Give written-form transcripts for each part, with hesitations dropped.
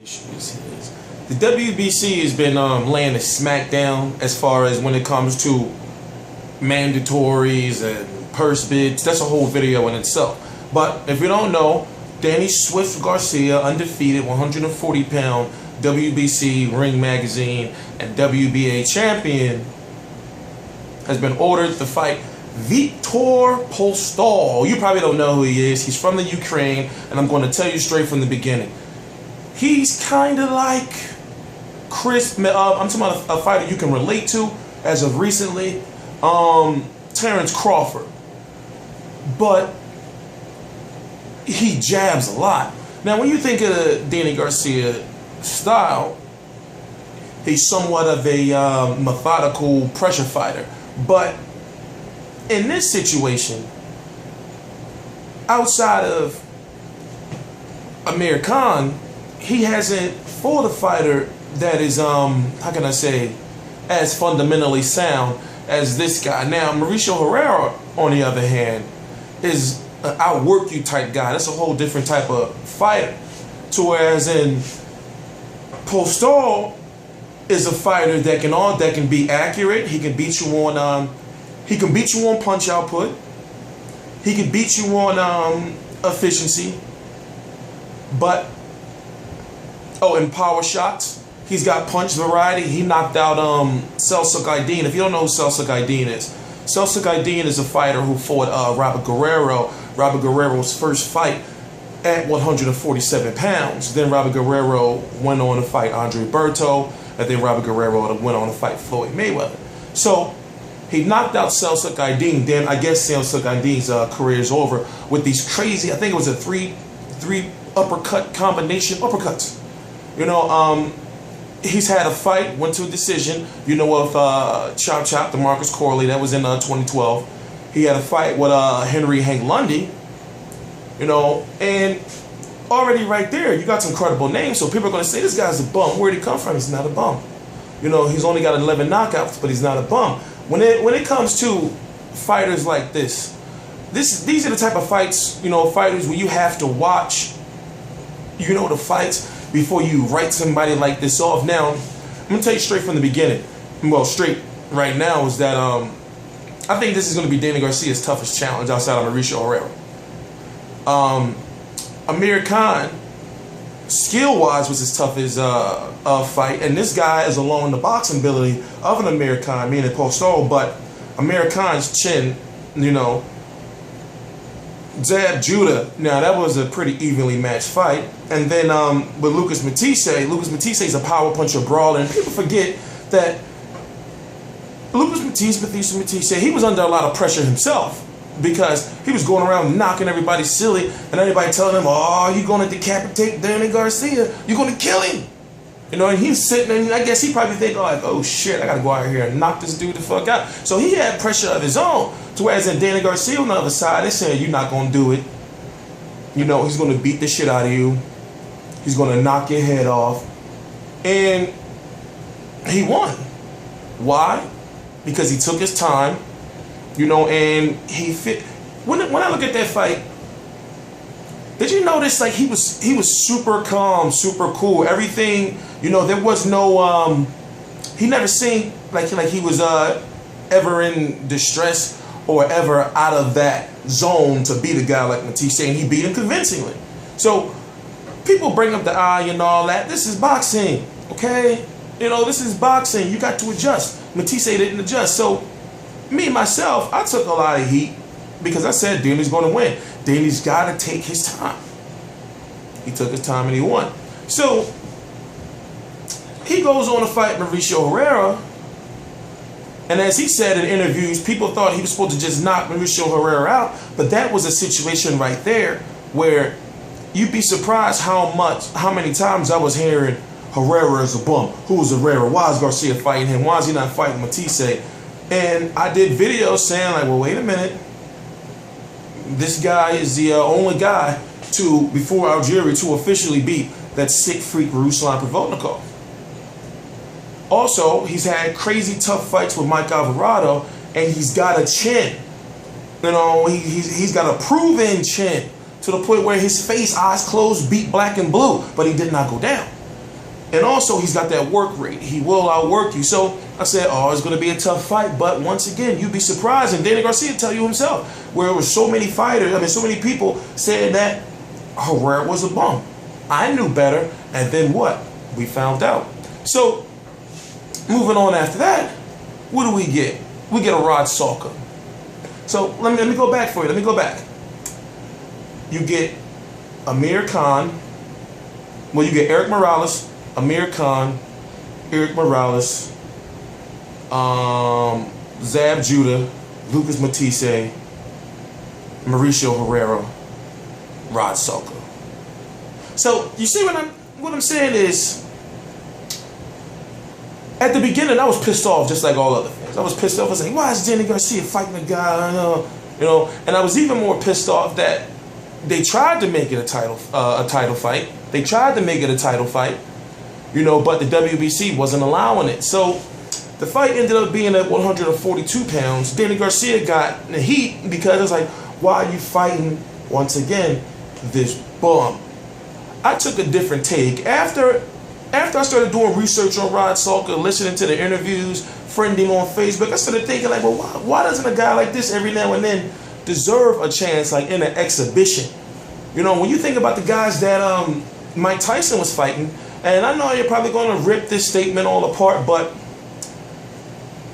The WBC has been laying a smackdown as far as when it comes to mandatories and purse bids. That's a whole video in itself. But if you don't know, Danny Swift Garcia, undefeated 140-pound WBC Ring Magazine and WBA champion, has been ordered to fight Viktor Postol. You probably don't know who he is. He's from the Ukraine, and I'm going to tell you straight from the beginning. He's kind of like Chris. I'm talking about a fighter you can relate to as of recently, Terrence Crawford. But he jabs a lot. Now, when you think of Danny Garcia style, he's somewhat of a methodical pressure fighter. But in this situation, outside of Amir Khan, he hasn't fought a fighter that is, how can I say, as fundamentally sound as this guy. Now, Mauricio Herrera, on the other hand, is an outwork you type guy. That's a whole different type of fighter. To whereas in Postol is a fighter that can be accurate. He can beat you on punch output. He can beat you on efficiency. But in power shots, he's got punch variety. He knocked out Salka. If you don't know who Salka is a fighter who fought Robert Guerrero. Robert Guerrero's first fight at 147 pounds. Then Robert Guerrero went on to fight Andre Berto, and then Robert Guerrero went on to fight Floyd Mayweather. So he knocked out Salka. Then I guess Salka's career is over with these crazy, I think it was a three uppercut combination uppercuts. You know, he's had a fight, went to a decision, you know, of Chop DeMarcus Corley. That was in 2012. He had a fight with Hank Lundy, you know, and already right there, you got some credible names. So people are going to say, this guy's a bum. Where'd he come from? He's not a bum. You know, he's only got 11 knockouts, but he's not a bum. When it comes to fighters like these are the type of fights, you know, fighters where you have to watch, you know, the fights before you write somebody like this off. Now, I'm going to tell you straight from the beginning, well, straight right now, is that I think this is going to be Danny Garcia's toughest challenge outside of Mauricio Herrera. Amir Khan, skill-wise, was his toughest fight, and this guy is along the boxing ability of an Amir Khan, meaning Postol, but Amir Khan's chin, you know, Zab Judah. Now, that was a pretty evenly matched fight. And then with Lucas Matisse is a power puncher brawler, and people forget that Lucas Matisse, he was under a lot of pressure himself because he was going around knocking everybody silly and everybody telling him, oh, you're going to decapitate Danny Garcia. You're going to kill him. You know, and he's sitting and I guess he probably thinking, like, oh, shit, I got to go out here and knock this dude the fuck out. So he had pressure of his own. To whereas in Danny Garcia on the other side, they saying, you're not going to do it. You know, he's going to beat the shit out of you. He's going to knock your head off. And he won. Why? Because he took his time, you know, and he fit. When I look at that fight, did you notice, like, he was super calm, super cool. Everything, you know, there was no, he never seemed like he was ever in distress or ever out of that zone to beat a guy like Matisse, and he beat him convincingly. So people bring up the eye and all that. This is boxing, okay? You know, this is boxing. You got to adjust. Matisse didn't adjust. So me, myself, I took a lot of heat because I said Danny's going to win. Danny's got to take his time. He took his time and he won. So he goes on to fight Mauricio Herrera. And as he said in interviews, people thought he was supposed to just knock Mauricio Herrera out. But that was a situation right there where you'd be surprised how many times I was hearing Herrera is a bum. Who is Herrera? Why is Garcia fighting him? Why is he not fighting Matisse? And I did videos saying, like, well, wait a minute. This guy is the only guy before Algeria to officially beat that sick freak Ruslan Provodnikov. Also, he's had crazy tough fights with Mike Alvarado, and he's got a chin. You know, he's got a proven chin to the point where his face, eyes closed, beat black and blue, but he did not go down. And also, he's got that work rate. He will outwork you. So I said, oh, it's going to be a tough fight. But once again, you'd be surprised. And Danny Garcia tell you himself, where there were so many fighters, so many people saying that Herrera was a bum. I knew better. And then what? We found out. So, moving on after that, what do we get? We get a Rod Salka. So, let me go back for you. Let me go back. You get Amir Khan. Well, you get Eric Morales, Amir Khan, Eric Morales, Zab Judah, Lucas Matisse, Mauricio Herrera, Rod Salka. So you see what I'm saying is, at the beginning I was pissed off just like all other fans. I was pissed off. I was like, why is Danny Garcia fighting a guy? You know, and I was even more pissed off that they tried to make it a title fight. They tried to make it a title fight, you know, but the WBC wasn't allowing it. So the fight ended up being at 142 pounds. Danny Garcia got the heat because it's like, why are you fighting, once again, this bum? I took a different take. After I started doing research on Rod Salka, listening to the interviews, friending on Facebook, I started thinking like, well, why doesn't a guy like this every now and then deserve a chance like in an exhibition? You know, when you think about the guys that Mike Tyson was fighting, and I know you're probably going to rip this statement all apart, but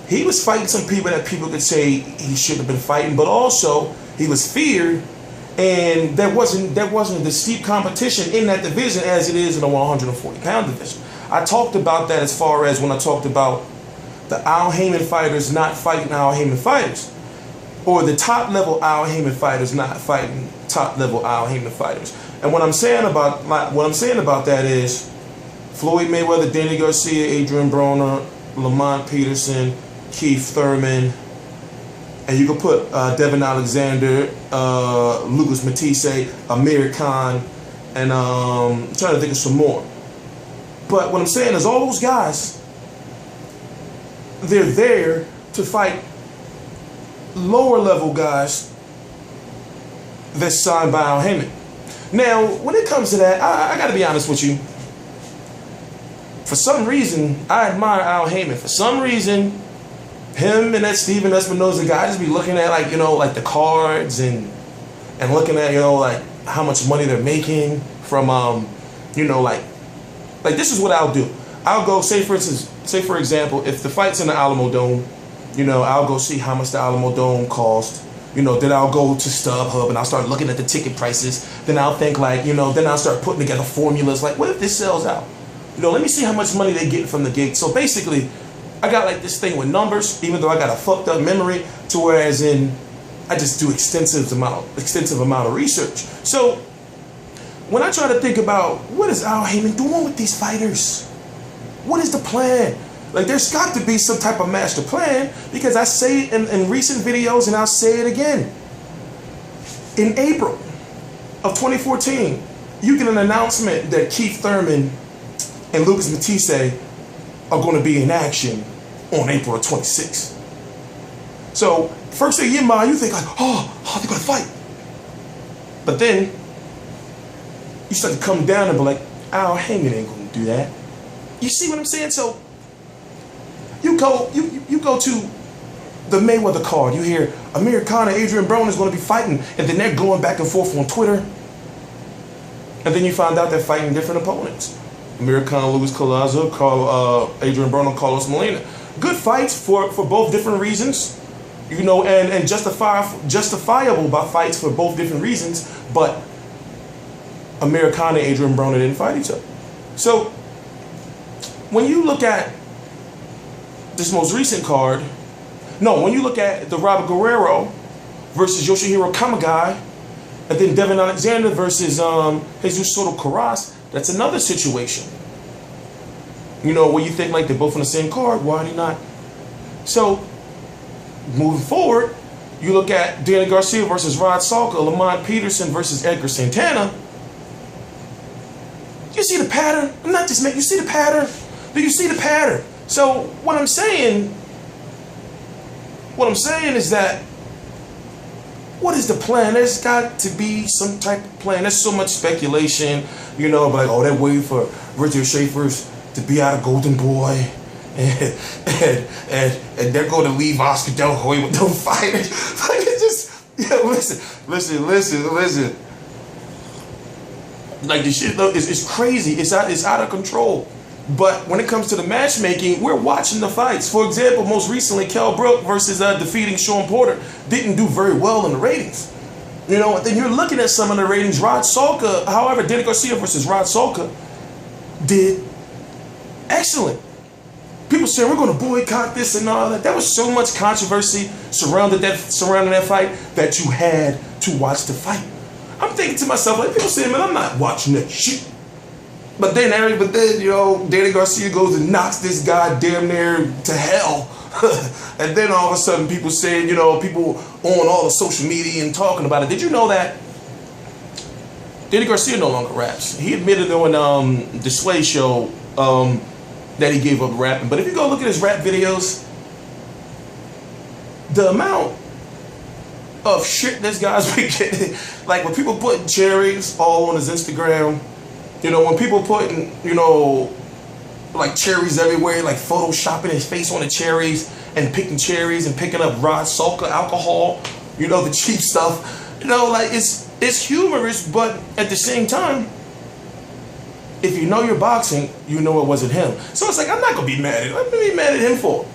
he was fighting some people that people could say he shouldn't have been fighting, but also he was feared, and there wasn't the steep competition in that division as it is in the 140-pound division. I talked about that as far as when I talked about the Al Haymon fighters not fighting Al Haymon fighters, or the top-level Al Haymon fighters not fighting top-level Al Haymon fighters. And what I'm saying about that is Floyd Mayweather, Danny Garcia, Adrian Broner, Lamont, Peterson, Keith Thurman, and you can put Devin Alexander, Lucas Matisse, Amir Khan, and I'm trying to think of some more. But what I'm saying is all those guys, they're there to fight lower level guys that's signed by Al Haymon. Now, when it comes to that, I got to be honest with you. For some reason, I admire Al Haymon. For some reason, him and that Stephen Espinoza guy, I just be looking at like, you know, like the cards and looking at, you know, like how much money they're making from, you know, like this is what I'll do. I'll go, say for example, if the fight's in the Alamo Dome, you know, I'll go see how much the Alamo Dome cost. You know, then I'll go to StubHub and I'll start looking at the ticket prices. Then I'll think like, you know, then I'll start putting together formulas like, what if this sells out? You know, let me see how much money they get from the gig. So basically, I got like this thing with numbers, even though I got a fucked up memory, to whereas in I just do extensive amount of research. So when I try to think about what is Al Haymon doing with these fighters? What is the plan? Like, there's got to be some type of master plan, because I say it in recent videos and I'll say it again. In April of 2014, you get an announcement that Keith Thurman and Lucas Matisse are going to be in action on April 26th. So, first thing in your mind, you think like, oh, they're going to fight. But then, you start to come down and be like, Al Haymon ain't going to do that. You see what I'm saying? So, you go to the Mayweather card. You hear Amir Khan and Adrian Broner is going to be fighting, and then they're going back and forth on Twitter. And then you find out they're fighting different opponents. Amir Khan, Luis Collazo, Adrian Broner, Carlos Molina. Good fights for both different reasons, you know, and justifiable by fights for both different reasons. But Amir Khan and Adrian Broner didn't fight each other. So when you look at this most recent card, when you look at the Robert Guerrero versus Yoshihiro Kamagai, and then Devin Alexander versus Jesus Soto Caras, that's another situation. You know, where you think like they're both on the same card, why are they not? So, moving forward, you look at Danny Garcia versus Rod Salka, Lamont Peterson versus Edgar Santana. You see the pattern? I'm not just making, you see the pattern? Do you see the pattern? So, what I'm saying is that, what is the plan? There's got to be some type of plan. There's so much speculation, you know, like, oh, they're waiting for Richard Schaefer's to be out of Golden Boy, and they're going to leave Oscar De La Hoya with no fighter. Like, it's just, listen. Like, the shit though is crazy. It's out of control. But when it comes to the matchmaking, we're watching the fights. For example, most recently, Kell Brook versus defeating Sean Porter didn't do very well in the ratings. You know, and then you're looking at some of the ratings. Salka, however, Danny Garcia versus Salka did excellent. People saying we're going to boycott this and all that. There was so much controversy surrounding that fight that you had to watch the fight. I'm thinking to myself, like, people saying, man, I'm not watching that shit. But then, you know, Danny Garcia goes and knocks this guy damn near to hell. And then all of a sudden people saying, you know, people on all the social media and talking about it. Did you know that Danny Garcia no longer raps? He admitted on the Sway show that he gave up rapping. But if you go look at his rap videos, the amount of shit this guy's been getting, like when people putting cherries all on his Instagram, you know, when people putting, you know, like cherries everywhere, like photoshopping his face on the cherries and picking cherries and picking up Salka alcohol, you know, the cheap stuff, you know, like it's humorous, but at the same time, if you know your boxing, you know it wasn't him. So it's like, I'm not gonna be mad at him. I'm gonna be mad at him for,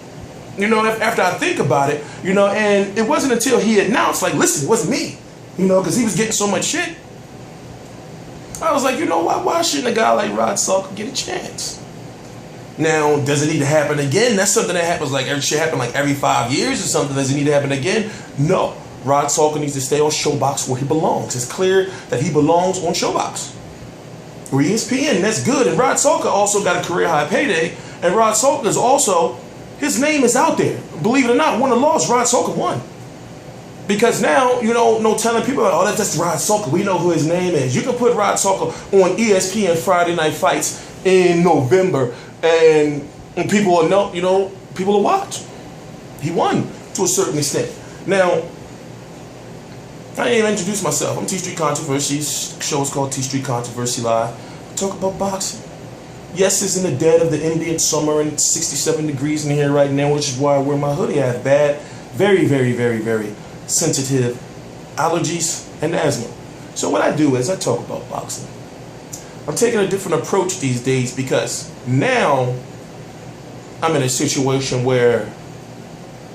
you know, after I think about it, you know, and it wasn't until he announced, like, listen, it wasn't me, you know, because he was getting so much shit. I was like, you know what? Why shouldn't a guy like Salka get a chance? Now, does it need to happen again? That's something that happens like every 5 years or something. Does it need to happen again? No. Salka needs to stay on Showbox where he belongs. It's clear that he belongs on Showbox. Or ESPN, that's good. And Salka also got a career high payday. And Salka is also, his name is out there. Believe it or not, won or lost, Salka won. Because now, you know, no telling people, oh, that's Salka. We know who his name is. You can put Salka on ESPN Friday Night Fights in November, and people will know, you know, people will watch. He won to a certain extent. Now, I ain't even introduced myself. I'm T Street Controversy. Show is called T Street Controversy Live. I talk about boxing. Yes, it's in the dead of the Indian summer and it's 67 degrees in here right now, which is why I wear my hoodie. I have bad, very, very, very, very sensitive allergies and asthma. So what I do is I talk about boxing. I'm taking a different approach these days because now I'm in a situation where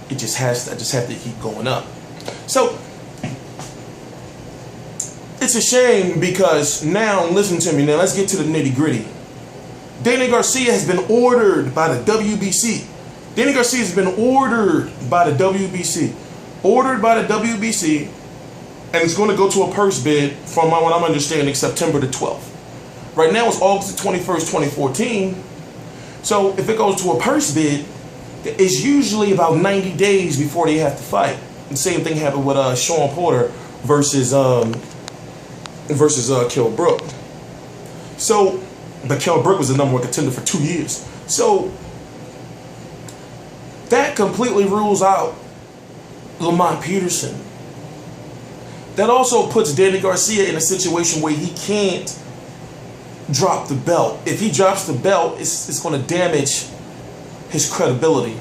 I just have to keep going up. So it's a shame because now, listen to me now, let's get to the nitty gritty. Danny Garcia has been ordered by the WBC. Danny Garcia has been ordered by the WBC. Ordered by the WBC, and it's going to go to a purse bid from what I'm understanding, September the 12th. Right now it's August the 21st, 2014. So if it goes to a purse bid, it's usually about 90 days before they have to fight. The same thing happened with Sean Porter versus Kell Brook. So, but Kell Brook was the number one contender for 2 years. So that completely rules out Lamont Peterson. That also puts Danny Garcia in a situation where he can't drop the belt. If he drops the belt, it's going to damage his credibility.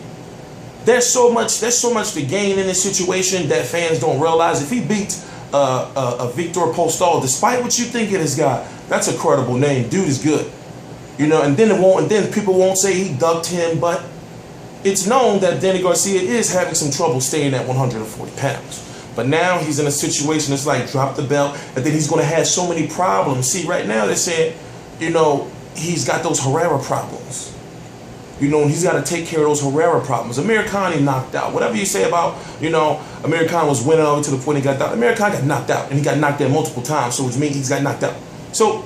There's so much to gain in this situation that fans don't realize. If he beats Viktor Postol, despite what you think of this guy, that's a credible name. Dude is good, you know. And then people won't say he ducked him, but it's known that Danny Garcia is having some trouble staying at 140 pounds. But now he's in a situation that's like drop the belt, and then he's going to have so many problems. See, right now they're saying, you know, he's got those Herrera problems. You know, he's got to take care of those Herrera problems. Amir Khan, he knocked out. Whatever you say about, you know, Amir Khan was winning over to the point he got out. Amir Khan got knocked out, and he got knocked out multiple times, so which means he's got knocked out. So,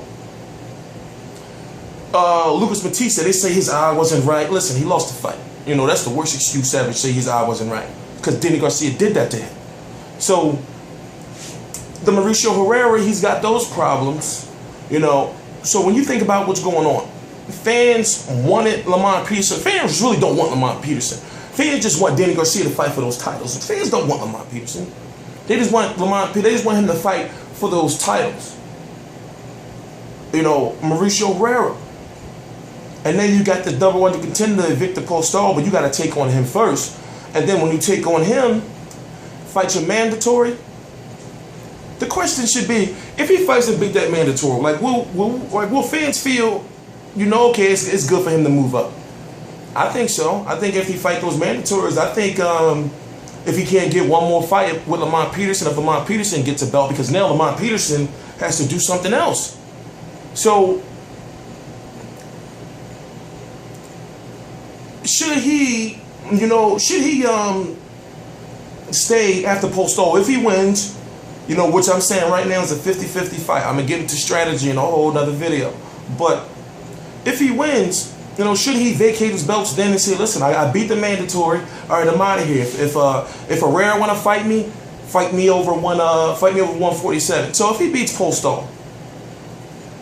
Lucas Matisse, they say his eye wasn't right. Listen, he lost the fight. You know, that's the worst excuse ever, say his eye wasn't right. Because Danny Garcia did that to him. So, the Mauricio Herrera, he's got those problems, you know. So when you think about what's going on, fans wanted Lamont Peterson. Fans really don't want Lamont Peterson. Fans just want Danny Garcia to fight for those titles. Fans don't want Lamont Peterson. They just want They just want him to fight for those titles. You know, Mauricio Herrera. And then you got the #1 contender, Viktor Postol, but you got to take on him first. And then when you take on him, fight your mandatory. The question should be, if he fights and beat that mandatory, like will fans feel, okay, it's good for him to move up? I think so. I think if he fight those mandatories, I think if he can't get one more fight with Lamont Peterson, if Lamont Peterson gets a belt, because now Lamont Peterson has to do something else. So should he stay after Postol? If he wins, which I'm saying right now is a 50-50 fight. I'm going to get into strategy in a whole other video. But if he wins, should he vacate his belts then and say, listen, I beat the mandatory. All right, I'm out of here. If Herrera want to fight me over 147. So if he beats Postol,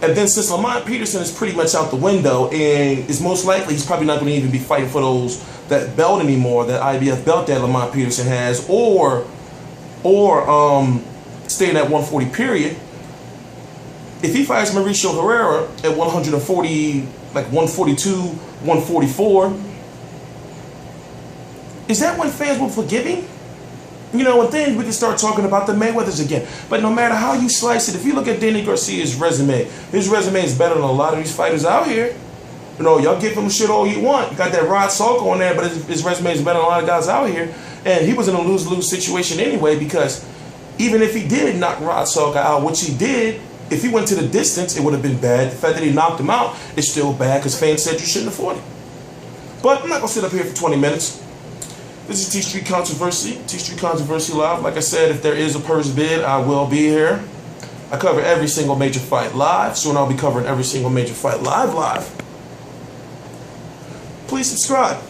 and then since Lamont Peterson is pretty much out the window, and it's most likely he's probably not going to even be fighting for that belt anymore, that IBF belt that Lamont Peterson has, or staying at 140 period. If he fights Mauricio Herrera at 140, like 142, 144, is that when fans will forgive him? And then we can start talking about the Mayweathers again. But no matter how you slice it, if you look at Danny Garcia's resume, his resume is better than a lot of these fighters out here. Y'all give him shit all you want. You got that Salka on there, but his resume is better than a lot of guys out here. And he was in a lose-lose situation anyway, because even if he did knock Salka out, which he did, if he went to the distance, it would have been bad. The fact that he knocked him out is still bad, because fans said you shouldn't afford it. But I'm not going to sit up here for 20 minutes. This is T-Street Controversy, T-Street Controversy Live. Like I said, if there is a purse bid, I will be here. I cover every single major fight live. Soon I'll be covering every single major fight live. Please subscribe.